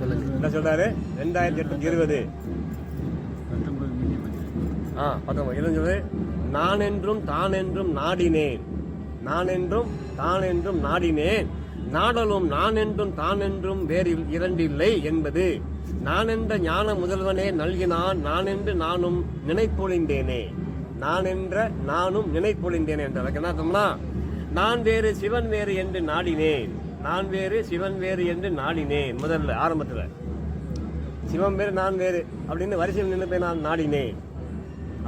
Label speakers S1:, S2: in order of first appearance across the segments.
S1: சொல்லுங்க.
S2: என்ன சொல்றாரு? 2820 19 நான் என்றும் தான் என்றும் நாடினேன், நான் என்றும் தான் என்றும் நாடினேன், நாடலும் நான் என்றும் தான் என்றும் வேறு இரண்டில்லை என்பது நான் என்ற ஞான முதல்வனே நல்கினான், நான் என்று நானும் நினைப்பொழிந்தேனே, நான் என்ற நானும் நினைப்பொழிந்தேனே என்ற என்ன அர்த்தம்னா, நான் வேறு சிவன் வேறு என்று நாடினேன், நான் வேறு சிவன் வேறு என்று நாடினேன். முதல்ல ஆரம்பத்தில் சிவன் வேறு நான் வேறு அப்படின்னு வரிசையில் நின்று போய் நான் நாடினேன்.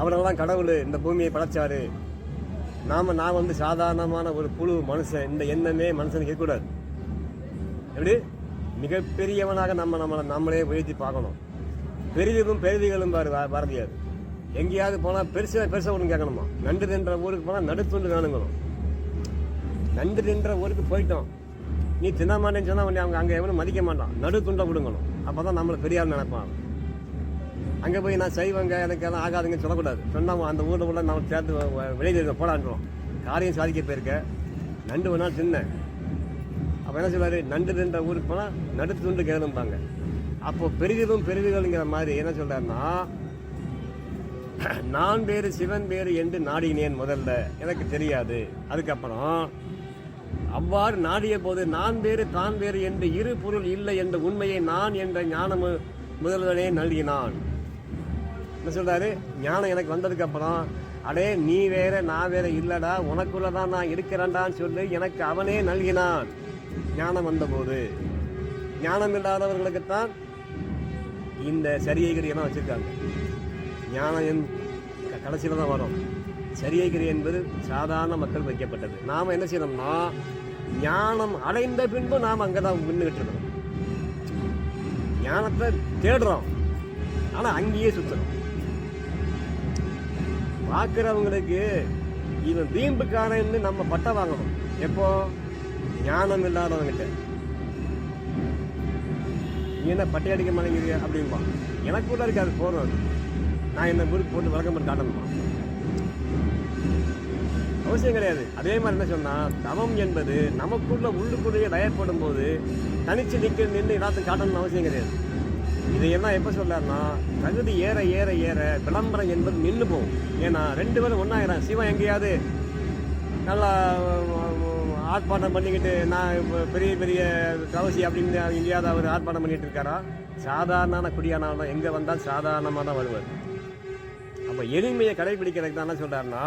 S2: அவரெல்லாம் கடவுள் இந்த பூமியை படைச்சாரு, நான் வந்து சாதாரணமான ஒரு புழு மனுஷன், இந்த எண்ணமே மனுஷனுக்கு இருக்கக்கூடாது. எப்படி மிகப்பெரியவனாக நம்மளே உயர்த்தி பார்க்கணும். பெரிதும் பெரிதிகளும் பாரதியார். எங்கேயாவது போனால் பெருசா ஒன்று கேட்கணுமா? நண்டு தின்ற ஊருக்கு போனால் நடுத்துண்டு காணுங்கணும். நண்டு தின்ற ஊருக்கு போயிட்டோம், நீ தின்ன மாட்டேன்னு சொன்னா அவங்க அங்கே எவனும் மதிக்க மாட்டான், நடு துண்டை விடுங்கணும். அப்பதான் நம்மளை பெரியார் நினைப்பான். அங்கே போய் நான் செய்வங்க எனக்கு எல்லாம் ஆகாதுங்கன்னு சொல்லக்கூடாது. சொன்னா அந்த ஊரில் உள்ள நம்ம சேர்த்து வெளியே போடான்றோம். காரியம் சாதிக்க போயிருக்க, நண்டு ஒரு நாள் தின்னேன். அப்போ என்ன சொல்வாரு? நண்டு தின்ற ஊருக்கு போனால் நடு துண்டு கேளும்பாங்க. அப்போ பெரிதும் பெரிதுகள்ங்கிற மாதிரி என்ன சொல்றாருன்னா, நான் வேறு சிவன் வேறு என்று நாடினேன். முதல்ல எனக்கு தெரியாது. அதுக்கப்புறம் அவ்வாறு நாடிய போது நான் வேறு தான் வேறு என்று இரு பொருள் இல்லை என்ற உண்மையை நான் என்ற ஞான முதல்வனே நல்கினான். என்ன சொல்றாரு? ஞானம் எனக்கு வந்ததுக்கு அப்புறம், அடே நீ வேற நான் வேற இல்லடா, உனக்குள்ளதான் நான் இருக்கிறேன்டான்னு சொல்லி எனக்கு அவனே நல்கினான். ஞானம் வந்த போது ஞானம் இல்லாதவர்களுக்குத்தான் இந்த சரியைகிரியெல்லாம் வச்சிருக்காங்க. ஞானம் கடைசியில தான் வரும். சரியைகிரி என்பது சாதாரண மக்கள் வைக்கப்பட்டது. நாம என்ன செய்யணும்னா, ஞானம் அடைந்த பின்பு நாம் அங்கதான் நின்றுகிட்டு இருக்கணும். ஞானத்தை தேடுறோம், ஆனா அங்கேயே சுத்தணும். பார்க்கிறவங்களுக்கு இவன் வீம்புக்காரன்னு நம்ம பட்டம் வாங்கணும். எப்போ? ஞானம் இல்லாதவங்கிட்ட. நீ என்ன பட்டை அடிக்க மாட்டேங்கிறீங்க அப்படின்பா. எனக்கு கூட இருக்காது போறோம். நான் என்ன குரூப் போட்டு வழக்கம் போட்டு காட்டணுமா? அவசியம் கிடையாது. அதே மாதிரி என்ன சொன்னா, தவம் என்பது நமக்குள்ள உள்ளுக்குள்ளேயே லயப்படும் போது தனிச்சு நின்று எல்லாத்தையும் காட்டணும்னு அவசியம் கிடையாது. இதையெல்லாம் எப்ப சொல்றாருன்னா, தகுதி ஏற ஏற ஏற விளம்பரம் என்பது நின்று போகும். ஏன்னா ரெண்டு பேரும் ஒன்னாயிரம். சிவன் எங்கேயாவது நல்லா ஆர்ப்பாட்டம் பண்ணிக்கிட்டு நான் பெரிய பெரிய கவசி அப்படின்னு எங்கேயாவது அவர் ஆர்ப்பாட்டம் பண்ணிட்டு இருக்காரா? சாதாரண குடியானவன் எங்க வந்தால் சாதாரணமாக தான் வருவார். அப்ப எளிமையை கடைபிடிக்கிறதுக்கு தான் என்ன சொல்றாருன்னா,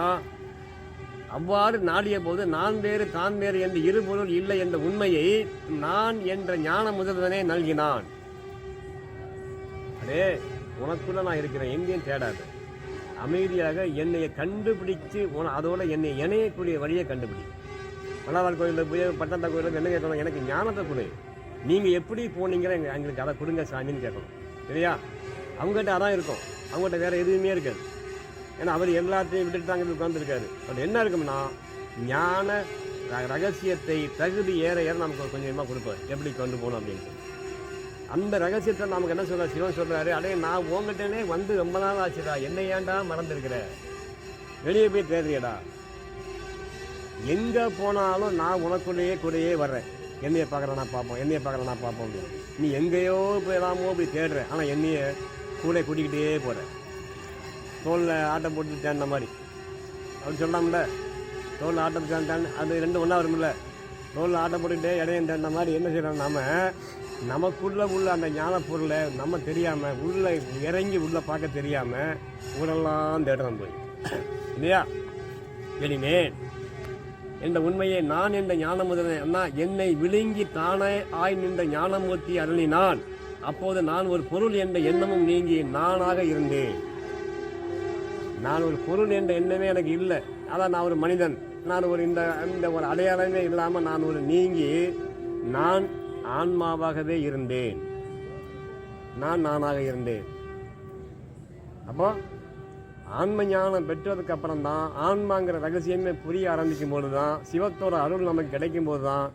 S2: அவ்வாறு நாடிய போது நான் வேறு தான் வேறு என்று இருபொருள் இல்லை என்ற உண்மையை நான் என்ற ஞான முதல்வனே நல்கினான். அடே உனக்குள்ள நான் இருக்கிறேன், எங்கேயும் தேடாது. அமைதியாக என்னைய கண்டுபிடிச்சு அதோட என்னை இணையக்கூடிய வழியை கண்டுபிடி. மணவாள் கோயிலில் போய் பட்டந்தா கோயிலில் என்ன கேட்கணும்? எனக்கு ஞானத்தை கொடு. நீங்க எப்படி போனீங்கிற எங்களுக்கு அதை கொடுங்க சாமின்னு கேட்கணும். சரியா? அவங்ககிட்ட அதான் இருக்கும், அவங்ககிட்ட வேற எதுவுமே இருக்காது. ஏன்னா அவர் எல்லாத்தையும் விட்டுட்டு அங்கே உட்கார்ந்துருக்காரு. அது என்ன இருக்கும்னா, ஞான ரகசியத்தை தகுதி ஏற ஏற நமக்கு கொஞ்சமாக கொடுப்பார், எப்படி கொண்டு போகணும் அப்படின்ட்டு. அந்த ரகசியத்தை நமக்கு என்ன சொல்ற சிவன் சொல்றாரு, அடே நான் உங்ககிட்டனே வந்து ரொம்ப நாள் ஆச்சுடா, என்னை ஏன்டா மறந்துருக்கிற, வெளியே போய் தேடுறியடா, எங்க போனாலும் நான் உனக்குள்ளேயே கூடயே வர்றேன், என்னைய பார்க்குறேன்னா பார்ப்போம், என்னைய பார்க்குறேன்னா பார்ப்போம். நீ எங்கேயோ போயிடாமோ போய் தேடுற, ஆனால் என்னைய கூட கூட்டிக்கிட்டே போற, தோளில் ஆட்டம் போட்டு தேடின மாதிரி அப்படின்னு சொல்லாமல. தோளில் ஆட்டம் தேன் அது ரெண்டும் ஒன்றா வரும்ல. தோளில் ஆட்டம் போட்டுக்கிட்டே இடையம் தேடின மாதிரி என்ன செய்யறோம், நாம நமக்குள்ள உள்ள அந்த ஞான பொருளை நம்ம தெரியாம உள்ள இறங்கி உள்ள பார்க்க தெரியாம ஊரெல்லாம் தேடுறோம் போய், இல்லையா? எளிமேன் என்ற உண்மையை நான் என்ற ஞான முதல்வனா என்னை விழுங்கி தானே ஆய் நின்ற ஞானமூர்த்தி அருளினான். அப்போது நான் ஒரு பொருள் என்ற எண்ணமும் நீங்கி நானாக இருந்தேன். நான் ஒரு பொருள் என்ற எண்ணமே எனக்கு இல்லை. அதான் நான் ஒரு மனிதன், நான் ஒரு இந்த ஒரு அடையாளமே இல்லாமல் நான் ஒரு நீங்கி நான் ஆன்மாவாகவே இருந்தேன், நானாக இருந்தேன். அப்போ ஆன்ம ஞானம் பெற்றதுக்கு அப்புறம் தான் ஆன்மாங்கிற ரகசியமே புரிய ஆரம்பிக்கும் போது தான், சிவத்தோட அருள் நமக்கு கிடைக்கும் போது தான்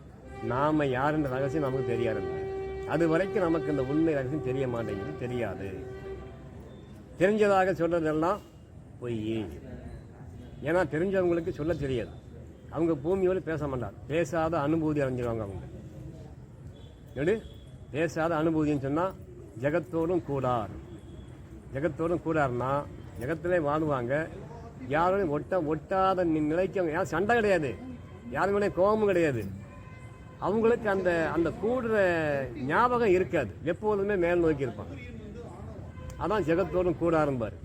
S2: நாம யாருன்ற ரகசியம் நமக்கு தெரியாது. அது வரைக்கும் நமக்கு இந்த உண்மை ரகசியம் தெரிய மாட்டேங்குது, தெரியாது. தெரிஞ்சதாக சொல்றதெல்லாம் பொய். ஏன்னா தெரிஞ்சவங்களுக்கு சொல்ல தெரியாது, அவங்க பூமியோடு பேச மாட்டாங்க, பேசாத அனுபூதி அடைஞ்சிருவாங்க அவங்க. எப்படி பேசாத அனுபூதின்னு சொன்னால் ஜெகத்தோடும் கூடார். ஜெகத்தோடும் கூடார்னா ஜெகத்திலே வாழ்வாங்க. யாரும் ஒட்டாத நிலைக்கு அவங்க யாரும் சண்டை கிடையாது, யாருமே கோபமும் கிடையாது. அவங்களுக்கு அந்த அந்த கூடுற ஞாபகம் இருக்காது, எப்போதுமே மேல் நோக்கி இருப்பாங்க. அதான் ஜெகத்தோடும் கூடாரும்பார்.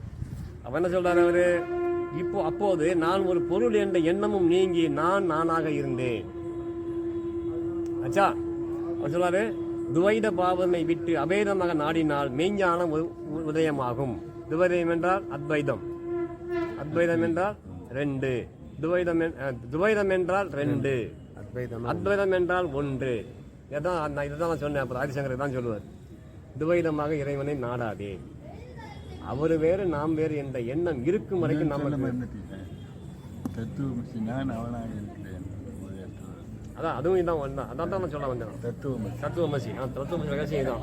S2: அப்போ என்ன சொல்றாரு அவரு? அப்போது நான் ஒரு பொருள் என்ற எண்ணமும் நீங்கி நான் நானாக இருந்தேன். ஆச்சா, அவர் சொல்றாரு, துவைத பாவனை விட்டு அபேதமாக நாடினால் மெய்ஞானம் உதயமாகும். துவைதம் என்றால் அத்வைதம், அத்வைதம் என்றால் ரெண்டு, துவைதம் என்றால் ரெண்டு, அத்வைதம் என்றால் ஒன்று. இதுதான் நான் சொன்னேன். அப்புறம் ஆதிசங்கர் தான் சொல்லுவார், துவைதமாக இறைவனை நாடாதே, அவர் வேறு நாம் வேறு என்ற எண்ணம் இருக்கும் வரைக்கும் நமக்கு. அதான் அதுவும் இதான் ஒன்று. அதான் தான் நான் சொல்ல வந்தேன். தத்துவமசி ரகசியம் தான்.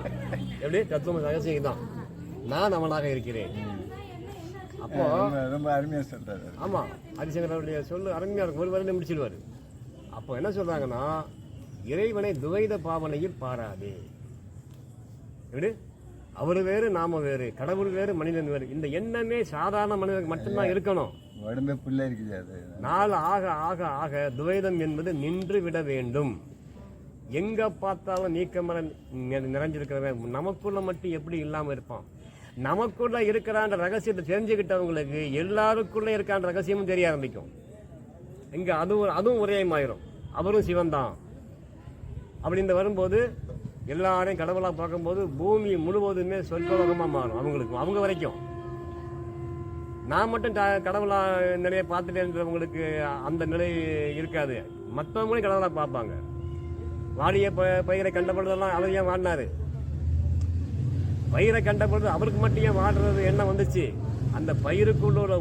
S2: எப்படி தத்துவமசி ரகசியம் தான், நான் அவனாக இருக்கிறேன். அப்போ ரொம்ப அருமையாக சொல்றாரு. ஆமாம், ஆதிசங்கருடைய சொல்லு அருமையாக இருக்கும். ஒரு வருடம் முடிச்சிடுவார். அப்போ என்ன சொல்றாங்கன்னா, இறைவனை துவைத பாவனையில் பாராதே. எப்படி அவர் வேறு நாம வேறு, கடவுள் வேறு மனிதன் வேறு, இந்த எண்ணமே சாதாரண மனிதனுக்கு மட்டும்தான் இருக்கணும். நாள் ஆக ஆக ஆக துவைதம் என்பது நின்று விட வேண்டும். எங்க பார்த்தாலும் நீக்கமர நிறைஞ்சிருக்கிறவன் நமக்குள்ள மட்டும் எப்படி இல்லாம இருப்பான்? நமக்குள்ள இருக்கிறான்ற ரகசியத்தை தெரிஞ்சுக்கிட்டவங்களுக்கு எல்லாருக்குள்ள இருக்கான்ற ரகசியமும் தெரிய ஆரம்பிக்கும். இங்க அதுவும் உரையமாயிரும். அவரும் சிவன் தான் அப்படின்னு வரும்போது எல்லாரையும் கடவுளாக பார்க்கும்போது பூமி முழுவதுமே சொர்க்கலோகமாக மாறும் அவங்களுக்கு, அவங்க வரைக்கும். நான் மட்டும் கடவுளா நிலையை பார்த்துட்டேன்றவங்களுக்கு அந்த நிலை இருக்காது. மற்றவங்களும் கடவுளாக பார்ப்பாங்க. வாடிய பயிரை கண்டபொழுதெல்லாம் அவர் ஏன் வாடினாரு? பயிரை கண்டபொழுது அவருக்கு மட்டும் ஏன் வாடுறது என்ன வந்துச்சு? அந்த பயிருக்குள்ள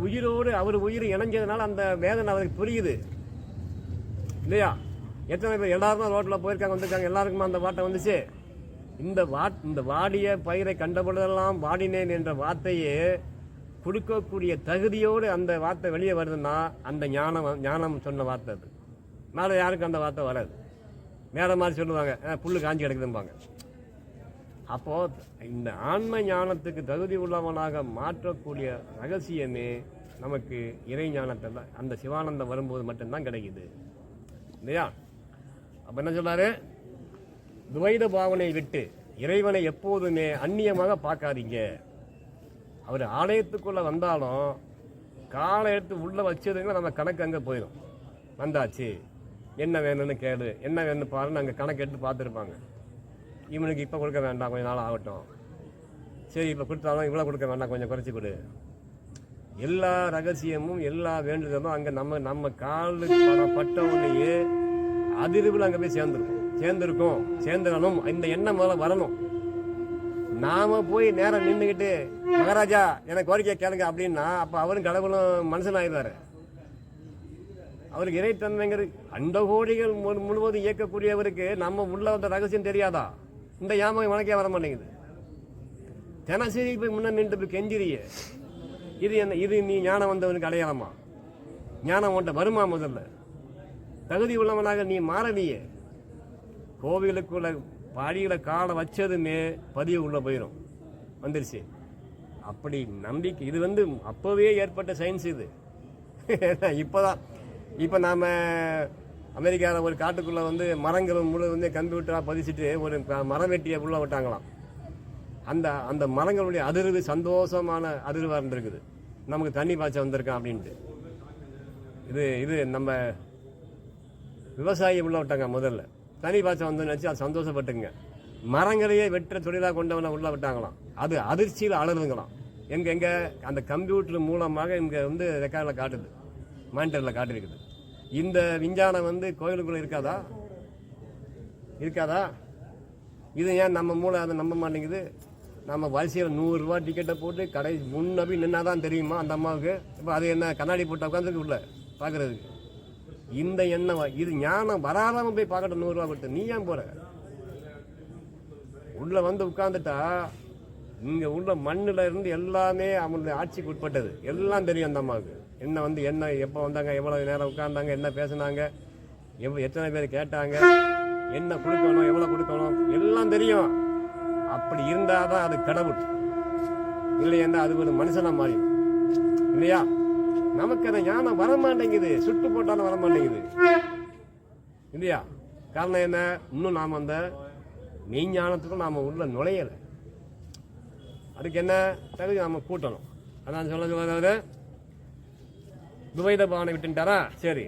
S2: உயிரோடு அவர் உயிர் இணைஞ்சதுனால அந்த வேதனை அவருக்கு புரியுது இல்லையா? எத்தனை பேர் எல்லாரும் ரோட்டில் போயிருக்காங்க, வந்திருக்காங்க, எல்லாருக்குமே அந்த வார்த்தை வந்துச்சு. இந்த வாடிய பயிரை கண்டபொழுதெல்லாம் வாடினேன் என்ற வார்த்தையே கொடுக்கக்கூடிய தகுதியோடு அந்த வார்த்தை வெளியே வருதுன்னா அந்த ஞானம் சொன்ன வார்த்தை அது. மேலே யாருக்கும் அந்த வார்த்தை வராது. வேற மாதிரி சொல்லுவாங்க, புல்லு காஞ்சி கிடக்குதும்பாங்க. அப்போ இந்த ஆன்ம ஞானத்துக்கு தகுதி உள்ளவனாக மாற்றக்கூடிய ரகசியமே நமக்கு இறை ஞானத்தில் அந்த சிவானந்தம் வரும்போது மட்டும்தான் கிடைக்குது இல்லையா? அப்ப என்ன சொல்றாரு? துவைத பாவனை விட்டு இறைவனை எப்போதுமே அந்நியமாக பார்க்காதீங்க. அவர் ஆலயத்துக்குள்ள வந்தாலும் காலை எடுத்து உள்ள வச்சதுங்க நம்ம கணக்கு அங்கே போயிடும். வந்தாச்சு, என்ன வேணும்னு கேளு, என்ன வேணும்னு பாருன்னு அங்கே கணக்கு எடுத்து பார்த்துருப்பாங்க. இவனுக்கு இப்போ கொடுக்க வேண்டாம், கொஞ்சம் நாள் ஆகட்டும். சரி, இப்போ கொடுத்தாலும் இவ்வளோ கொடுக்க வேண்டாம், கொஞ்சம் குறைச்சி கொடு. எல்லா ரகசியமும் எல்லா வேண்டுதலும் அங்கே நம்ம காலுக்கு பட்ட உடனேயே அதிர்வில் அங்கே போய் சேர்ந்துடணும். இந்த எண்ணம் முதல்ல வரணும். நாம போய் நேரம் நின்றுக்கிட்டு மகாராஜா எனக்கு கோரிக்கை கேளுங்க அப்படின்னா அப்போ அவரும் கடவுளும் மனுஷனாயிடுவாரு. அவருக்கு இறைத்தன்மைங்கிறது அண்ட கோடிகள் முழுவதும் இயக்கக்கூடியவருக்கு நம்ம உள்ள வந்த ரகசியம் தெரியாதா? இந்த யாமம் வணக்கே வர மாட்டேங்குது. தினசரி போய் முன்ன நின்று போய் கெஞ்சிரிய இது நீ ஞானம் வந்தவனுக்கு அடையாளமா? ஞானம் உன்ட்ட வருமா? முதல்ல தகுதி உள்ளவனாக நீ மாறலையே. கோவிலுக்குள்ள பாடியில காலை வச்சதுமே பதிவு உள்ள போயிடும், வந்துருச்சு. அப்படி நம்பிக்கை இது அப்பவே ஏற்பட்ட சயின்ஸ் இது. இப்போ நாம அமெரிக்காவில் ஒரு காட்டுக்குள்ள மரங்கள் முழு கம்ப்யூட்டரா பதிச்சுட்டு ஒரு மரம் வெட்டியை உள்ள விட்டாங்களாம். அந்த மரங்களுடைய அதிர்வு சந்தோஷமான அதிர்வாக இருந்திருக்குது. நமக்கு தண்ணி பாய்ச்ச வந்திருக்கான் அப்படின்ட்டு. இது நம்ம விவசாயி உள்ள விட்டாங்க. முதல்ல தண்ணி பாய்ச்ச வந்து நினச்சி அது சந்தோஷப்பட்டுங்க. மரங்களையே வெற்ற தொழிலாக கொண்டவனை உள்ள விட்டாங்களாம். அது அதிர்ச்சியில் அலறுங்களாம். எங்க அந்த கம்ப்யூட்டர் மூலமாக இங்கே ரெக்கார்டில் காட்டுது, மானிட்டரில் காட்டிருக்குது. இந்த விஞ்ஞானம் கோயிலுக்குள்ளே இருக்காதா? இது ஏன் நம்ம மூளை அதை நம்ப மாட்டேங்குது? நம்ம வரிசையில் 100 ரூபா டிக்கெட்டை போட்டு கடை முன்னபி நின்னாதான் தெரியுமா அந்த அம்மாவுக்கு? இப்போ அது என்ன கண்ணாடி போட்டு உட்காந்துருக்கு உள்ள பார்க்கறதுக்கு? இந்த எண்ணம் இது ஞானம் வராதவன் போய் பார்க்கட்டும். 100 ரூபா கொடுத்து நீ ஏன் போற? உள்ள உட்காந்துட்டா இங்கே உள்ள மண்ணில் இருந்து எல்லாமே அவங்களுடைய ஆட்சிக்கு உட்பட்டது. எல்லாம் தெரியும் அந்த அம்மாவுக்கு. என்ன எப்போ வந்தாங்க, எவ்வளோ நேரம் உட்கார்ந்தாங்க, என்ன பேசுனாங்க, எத்தனை பேர் கேட்டாங்க, என்ன கொடுக்கணும், எவ்வளோ கொடுக்கணும் எல்லாம் தெரியும். அப்படி இருந்தால் தான் அது கடவுள், இல்லையா அது ஒரு மனுஷனாக மாறிடும் இல்லையா. நமக்கு அந்த ஞானம் வரமாட்டேங்குது, சுட்டு போட்டாலும் வரமாட்டேங்குது இல்லையா. காரணம் என்ன, இன்னும் நாம் அந்த மெய்ஞானத்துக்கும் நாம் உள்ள நுழையலை. அதுக்கு என்ன தகுதி நாம் கூட்டணும். அதான் சொல்ல துவைத பானை விட்டுட்டாரா, சரி